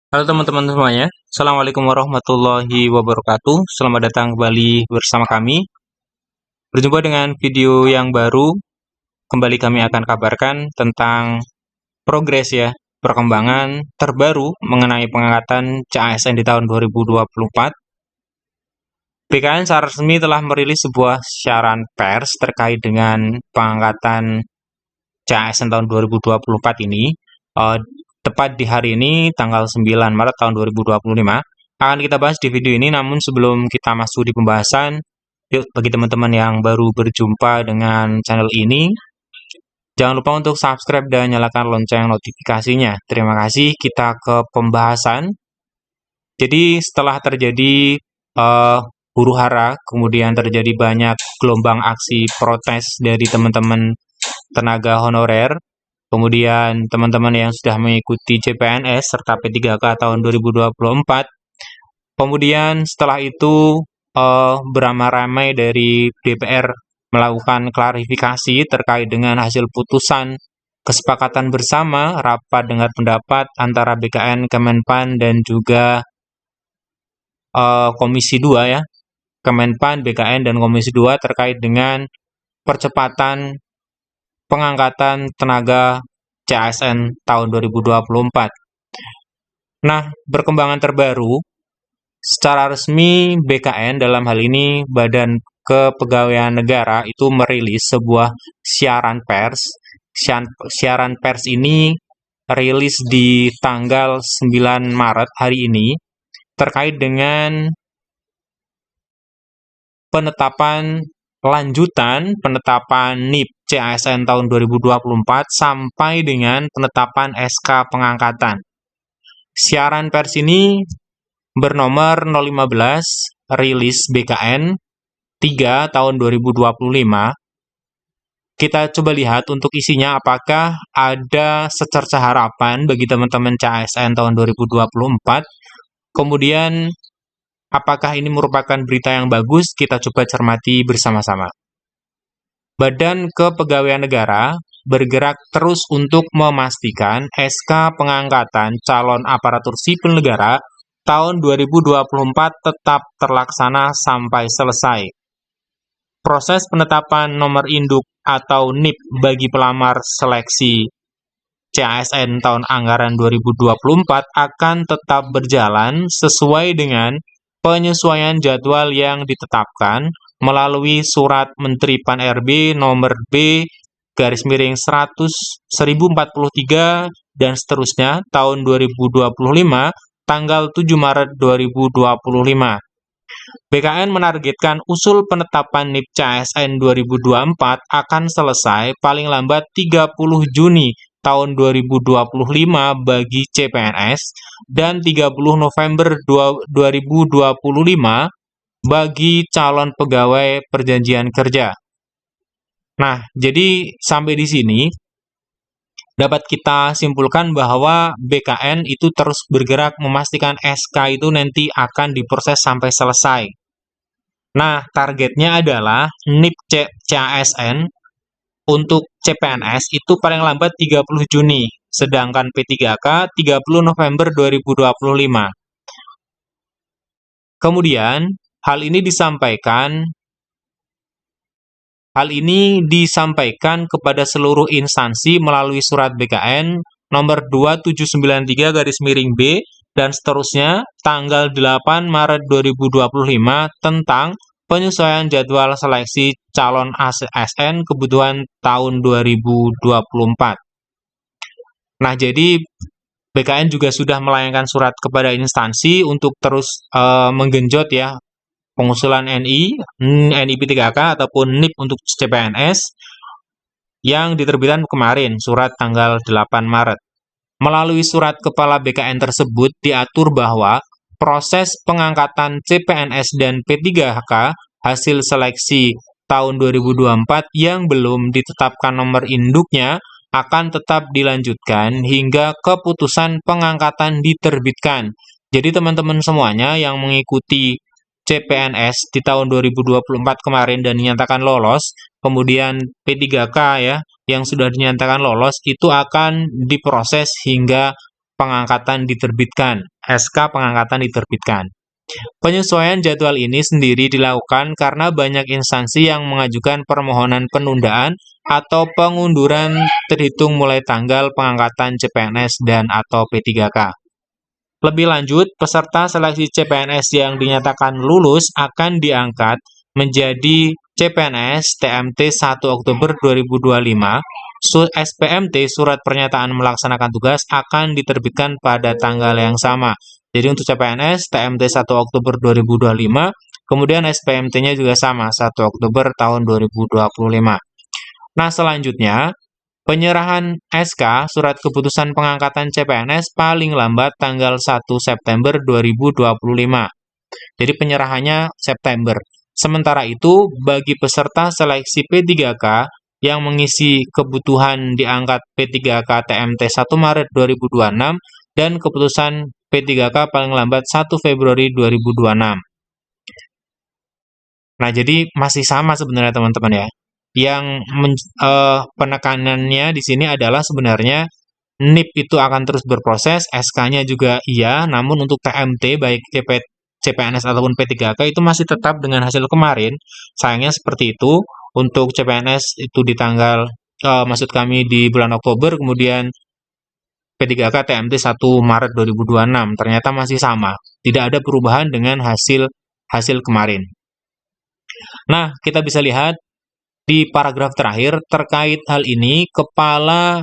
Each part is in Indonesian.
Halo teman-teman semuanya, Assalamualaikum warahmatullahi wabarakatuh. Selamat datang kembali bersama kami. Berjumpa dengan video yang baru. Kembali kami akan kabarkan tentang progres perkembangan terbaru mengenai pengangkatan CASN di tahun 2024. BKN secara resmi telah merilis sebuah siaran pers terkait dengan pengangkatan CASN tahun 2024 ini. Tepat di hari ini, tanggal 9 Maret tahun 2025, akan kita bahas di video ini. Namun sebelum kita masuk di pembahasan, yuk bagi teman-teman yang baru berjumpa dengan channel ini, jangan lupa untuk subscribe dan nyalakan lonceng notifikasinya. Terima kasih, kita ke pembahasan. Jadi setelah terjadi huru hara, kemudian terjadi banyak gelombang aksi protes dari teman-teman tenaga honorer, kemudian teman-teman yang sudah mengikuti CPNS serta P3K tahun 2024. Kemudian setelah itu beramai-ramai dari DPR melakukan klarifikasi terkait dengan hasil putusan kesepakatan bersama rapat dengar pendapat antara BKN, Kemenpan, dan juga Komisi 2 Kemenpan, BKN, dan Komisi 2 terkait dengan percepatan pengangkatan tenaga CASN tahun 2024. Nah, perkembangan terbaru, secara resmi BKN dalam hal ini Badan Kepegawaian Negara itu merilis sebuah siaran pers. Siaran pers ini rilis di tanggal 9 Maret hari ini terkait dengan penetapan NIP CASN tahun 2024 sampai dengan penetapan SK pengangkatan. Siaran pers ini bernomor 015 rilis BKN 3 tahun 2025. Kita coba lihat untuk isinya apakah ada secerca harapan bagi teman-teman CASN tahun 2024. Kemudian apakah ini merupakan berita yang bagus? Kita coba cermati bersama-sama. Badan Kepegawaian Negara bergerak terus untuk memastikan SK pengangkatan calon aparatur sipil negara tahun 2024 tetap terlaksana sampai selesai. Proses penetapan nomor induk atau NIP bagi pelamar seleksi CASN tahun anggaran 2024 akan tetap berjalan sesuai dengan penyesuaian jadwal yang ditetapkan melalui Surat Menteri Pan-RB nomor B/1043 dan seterusnya tahun 2025 tanggal 7 Maret 2025. BKN menargetkan usul penetapan NIP CASN 2024 akan selesai paling lambat 30 Juni tahun 2025 bagi CPNS dan 30 November 2025 bagi calon pegawai perjanjian kerja. Nah, jadi sampai di sini dapat kita simpulkan bahwa BKN itu terus bergerak memastikan SK itu nanti akan diproses sampai selesai. Nah, targetnya adalah NIP CASN untuk CPNS itu paling lambat 30 Juni, sedangkan P3K 30 November 2025. Kemudian, hal ini disampaikan kepada seluruh instansi melalui surat BKN nomor 2793/B dan seterusnya tanggal 8 Maret 2025 tentang penyesuaian jadwal seleksi calon ASN kebutuhan tahun 2024. Nah, jadi BKN juga sudah melayangkan surat kepada instansi untuk terus menggenjot pengusulan NI P3K ataupun NIP untuk CPNS yang diterbitkan kemarin, surat tanggal 8 Maret. Melalui surat kepala BKN tersebut diatur bahwa proses pengangkatan CPNS dan P3K hasil seleksi tahun 2024 yang belum ditetapkan nomor induknya akan tetap dilanjutkan hingga keputusan pengangkatan diterbitkan. Jadi teman-teman semuanya yang mengikuti CPNS di tahun 2024 kemarin dan dinyatakan lolos, kemudian P3K yang sudah dinyatakan lolos itu akan diproses hingga pengangkatan diterbitkan. SK pengangkatan diterbitkan. Penyesuaian jadwal ini sendiri dilakukan karena banyak instansi yang mengajukan permohonan penundaan atau pengunduran terhitung mulai tanggal pengangkatan CPNS dan atau P3K. Lebih lanjut, peserta seleksi CPNS yang dinyatakan lulus akan diangkat menjadi CPNS TMT 1 Oktober 2025. SPMT Surat Pernyataan Melaksanakan Tugas akan diterbitkan pada tanggal yang sama. Jadi untuk CPNS TMT 1 Oktober 2025, kemudian SPMT-nya juga sama 1 Oktober tahun 2025. Nah, selanjutnya penyerahan SK Surat Keputusan Pengangkatan CPNS paling lambat tanggal 1 September 2025. Jadi penyerahannya September. Sementara itu, bagi peserta seleksi P3K yang mengisi kebutuhan diangkat P3K TMT 1 Maret 2026 dan keputusan P3K paling lambat 1 Februari 2026. Nah, jadi masih sama sebenarnya teman-teman ya. Yang penekanannya di sini adalah sebenarnya NIP itu akan terus berproses, SK-nya juga iya, namun untuk TMT baik CPNS ataupun P3K itu masih tetap dengan hasil kemarin. Sayangnya seperti itu. Untuk CPNS itu di tanggal maksud kami di bulan Oktober, kemudian P3K TMT 1 Maret 2026 ternyata masih sama. Tidak ada perubahan dengan hasil kemarin. Nah, kita bisa lihat di paragraf terakhir terkait hal ini, Kepala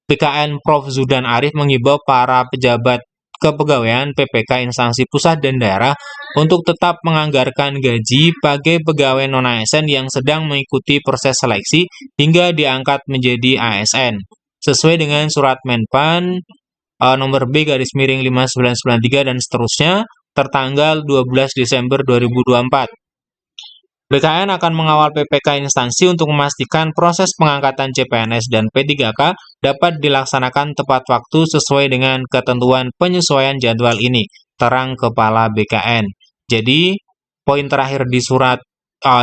BKN Prof. Zudan Arif mengimbau para pejabat kepegawaian PPK instansi pusat dan daerah untuk tetap menganggarkan gaji bagi pegawai non-ASN yang sedang mengikuti proses seleksi hingga diangkat menjadi ASN sesuai dengan surat Menpan nomor B/5993 dan seterusnya tertanggal 12 Desember 2024. BKN akan mengawal PPK instansi untuk memastikan proses pengangkatan CPNS dan P3K dapat dilaksanakan tepat waktu sesuai dengan ketentuan penyesuaian jadwal ini, terang Kepala BKN. Jadi, poin terakhir di surat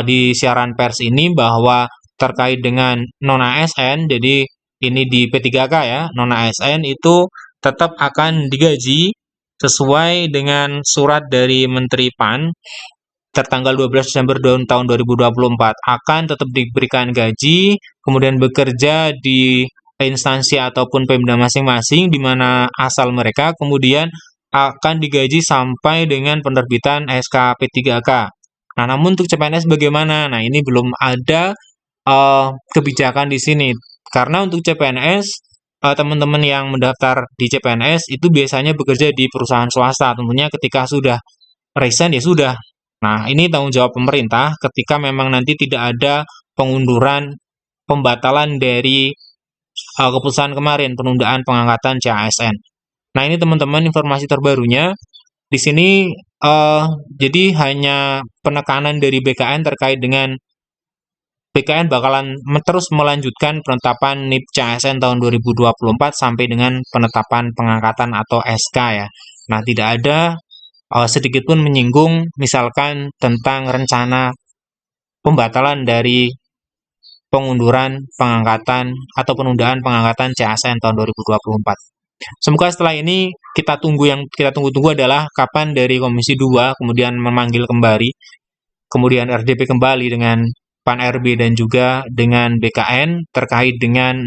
di siaran pers ini bahwa terkait dengan non-ASN, jadi ini di P3K ya, non-ASN itu tetap akan digaji sesuai dengan surat dari Menteri PAN tertanggal 12 Desember tahun 2024 akan tetap diberikan gaji, kemudian bekerja di instansi ataupun Pemda masing-masing di mana asal mereka, kemudian akan digaji sampai dengan penerbitan SK P3K. Nah, namun untuk CPNS bagaimana? Nah, ini belum ada kebijakan di sini. Karena untuk CPNS, teman-teman yang mendaftar di CPNS itu biasanya bekerja di perusahaan swasta. Tentunya ketika sudah resign ya sudah. Nah, ini tanggung jawab pemerintah ketika memang nanti tidak ada pembatalan dari keputusan kemarin, penundaan pengangkatan CASN. Nah, ini teman-teman informasi terbarunya. Di sini jadi hanya penekanan dari BKN terkait dengan BKN bakalan terus melanjutkan penetapan NIP CASN tahun 2024 sampai dengan penetapan pengangkatan atau SK ya. Nah, tidak ada sedikit pun menyinggung misalkan tentang rencana pembatalan dari pengunduran pengangkatan atau penundaan pengangkatan CASN tahun 2024. Semoga setelah ini kita tunggu adalah kapan dari Komisi 2 kemudian memanggil kembali, kemudian RDP kembali dengan PAN RB dan juga dengan BKN terkait dengan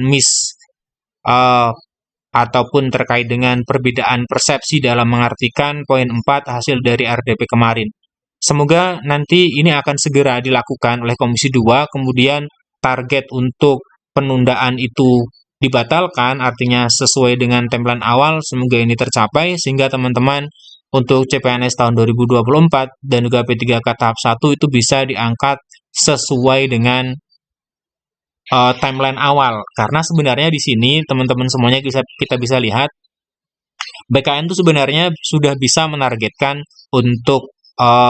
ataupun terkait dengan perbedaan persepsi dalam mengartikan poin 4 hasil dari RDP kemarin. Semoga nanti ini akan segera dilakukan oleh Komisi 2, kemudian target untuk penundaan itu dibatalkan, artinya sesuai dengan template awal, semoga ini tercapai, sehingga teman-teman untuk CPNS tahun 2024 dan juga P3K tahap 1 itu bisa diangkat sesuai dengan timeline awal. Karena sebenarnya di sini teman-teman semuanya kita bisa lihat BKN itu sebenarnya sudah bisa menargetkan untuk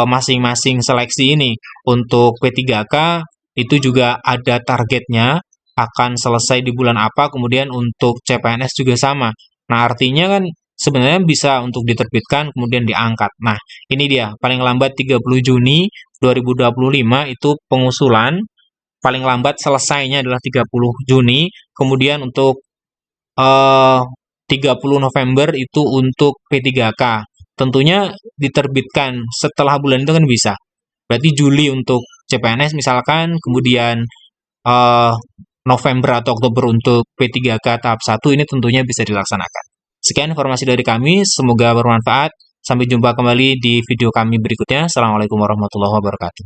masing-masing seleksi ini. Untuk P3K itu juga ada targetnya akan selesai di bulan apa, kemudian untuk CPNS juga sama. Nah, artinya kan sebenarnya bisa untuk diterbitkan kemudian diangkat. Nah, ini dia paling lambat 30 Juni 2025 itu pengusulan. Paling lambat selesainya adalah 30 Juni. Kemudian untuk 30 November itu untuk P3K. Tentunya diterbitkan setelah bulan itu kan bisa. Berarti Juli untuk CPNS misalkan, kemudian November atau Oktober untuk P3K tahap 1 ini tentunya bisa dilaksanakan. Sekian informasi dari kami, semoga bermanfaat. Sampai jumpa kembali di video kami berikutnya. Assalamualaikum warahmatullahi wabarakatuh.